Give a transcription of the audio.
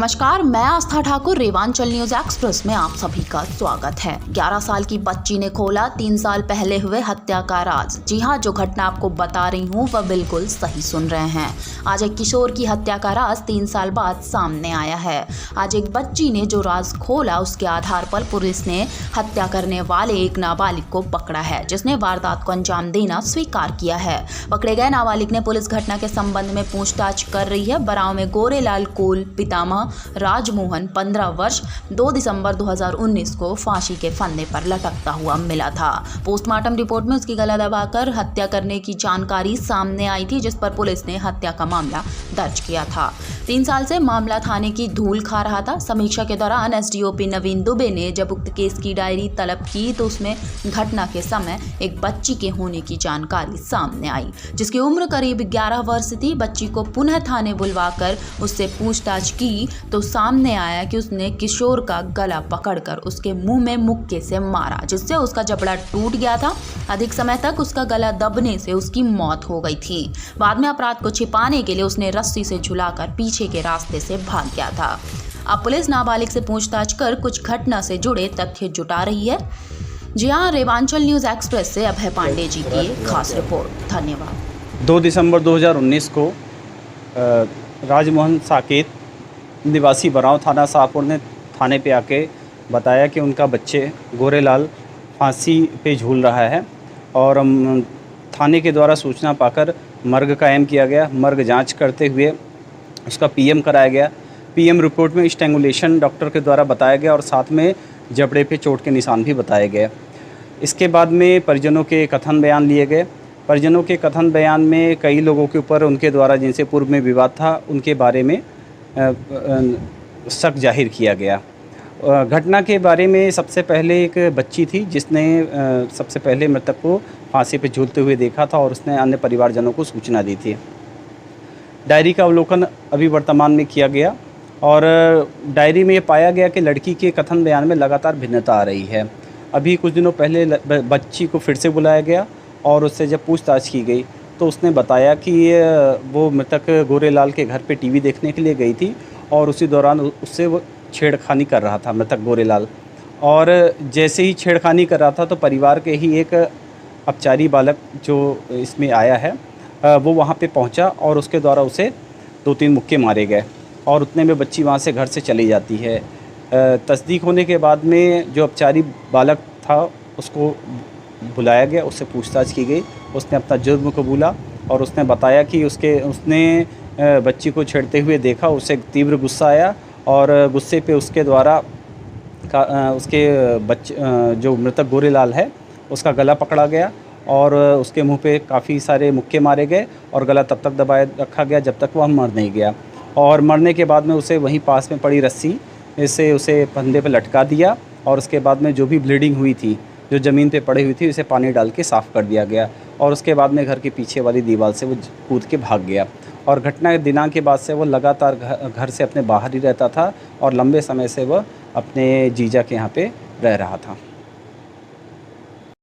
नमस्कार, मैं आस्था Thakur. Rewanchal news express में आप सभी का स्वागत है। 11 साल की बच्ची ने खोला 3 साल पहले हुए हत्या का राज। जी हां, जो घटना आपको बता रही हूं वह बिल्कुल सही सुन रहे हैं। आज एक किशोर की हत्या का राज 3 साल बाद सामने आया है। आज एक बच्ची ने जो राज खोला, उसके आधार पर पुलिस ने हत्या करने वाले एक नाबालिग को पकड़ा है, जिसने वारदात को अंजाम देना स्वीकार किया है। पकड़े गए नाबालिग ने पुलिस घटना के संबंध में पूछताछ कर रही है। बराव में गोरेलाल कोल पितामह राजमोहन 15 वर्ष 2 दिसंबर 2019 को फांसी के फंदे पर लटकता हुआ मिला था। पोस्टमार्टम रिपोर्ट में उसकी गला दबाकर हत्या करने की जानकारी सामने आई थी, जिस पर पुलिस ने हत्या का मामला दर्ज किया था। 3 साल से मामला थाने की धूल खा रहा था। समीक्षा के दौरान एसडीओपी नवीन दुबे ने जब उक्त केस की डायरी तलब की तो उसमें घटना के समय एक बच्ची के होने की जानकारी सामने आई, जिसकी उम्र करीब 11 वर्ष थी। बच्ची को पुनः थाने बुलवाकर उससे पूछताछ की तो सामने आया कि उसने किशोर का गला पकड़कर उसके मुंह में मुक्के से मारा, जिससे उसका जबड़ा टूट गया था। अधिक समय तक उसका गला दबने से उसकी मौत हो गई थी। बाद में अपराध को छिपाने के लिए उसने रस्सी से झुलाकर पीछे के रास्ते से भाग गया था। अब पुलिस नाबालिग से पूछताछ कर कुछ घटना से जुड़े तथ्य जुटा रही है। जी हाँ, रेवांचल न्यूज एक्सप्रेस से अभय पांडे जी की एक खास रिपोर्ट। धन्यवाद। 2 दिसंबर 2019 को राजमोहन साकेत निवासी बराव थाना शाहपुर ने थाने पे आके बताया कि उनका बच्चे गोरेलाल फांसी पे झूल रहा है और थाने के द्वारा सूचना पाकर मर्ग कायम किया गया। मर्ग जांच करते हुए उसका पीएम कराया गया। पीएम रिपोर्ट में स्ट्रैंगुलेशन डॉक्टर के द्वारा बताया गया और साथ में जबड़े पे चोट के निशान भी बताए गए। इसके बाद में परिजनों के कथन बयान लिए गए। परिजनों के कथन बयान में कई लोगों के ऊपर उनके द्वारा जिनसे पूर्व में विवाद था उनके बारे में शक जाहिर किया गया। घटना के बारे में सबसे पहले एक बच्ची थी जिसने सबसे पहले मृतक को फांसी पर झूलते हुए देखा था और उसने अन्य परिवारजनों को सूचना दी थी। डायरी का अवलोकन अभी वर्तमान में किया गया और डायरी में ये पाया गया कि लड़की के कथन बयान में लगातार भिन्नता आ रही है। अभी कुछ दिनों पहले बच्ची को फिर से बुलाया गया और उससे जब पूछताछ की गई तो उसने बताया कि वो मृतक गोरेलाल के घर पे टीवी देखने के लिए गई थी और उसी दौरान उससे वो छेड़खानी कर रहा था मृतक गोरेलाल। और जैसे ही छेड़खानी कर रहा था तो परिवार के ही एक अपचारी बालक जो इसमें आया है वो वहाँ पे पहुँचा और उसके द्वारा उसे 2-3 मुक्के मारे गए और उतने में बच्ची वहाँ से घर से चली जाती है। तस्दीक होने के बाद में जो अपचारी बालक था उसको बुलाया गया, उससे पूछताछ की गई। उसने अपना जुर्म कबूला और उसने बताया कि उसने बच्ची को छेड़ते हुए देखा। उसे तीव्र गुस्सा आया और गुस्से पे उसके द्वारा उसके बच्चे जो मृतक गोरेलाल है उसका गला पकड़ा गया और उसके मुंह पे काफ़ी सारे मुक्के मारे गए और गला तब तक दबाए रखा गया जब तक वह मर नहीं गया। और मरने के बाद में उसे वहीं पास में पड़ी रस्सी से उसे फंदे पे लटका दिया और उसके बाद में जो भी ब्लीडिंग हुई थी, जो ज़मीन पे पड़ी हुई थी, उसे पानी डाल के साफ़ कर दिया गया और उसके बाद में घर के पीछे वाली दीवार से वो कूद के भाग गया। और घटना के दिनांक के बाद से वो लगातार घर से अपने बाहर ही रहता था और लंबे समय से वह अपने जीजा के यहाँ पे रह रहा था।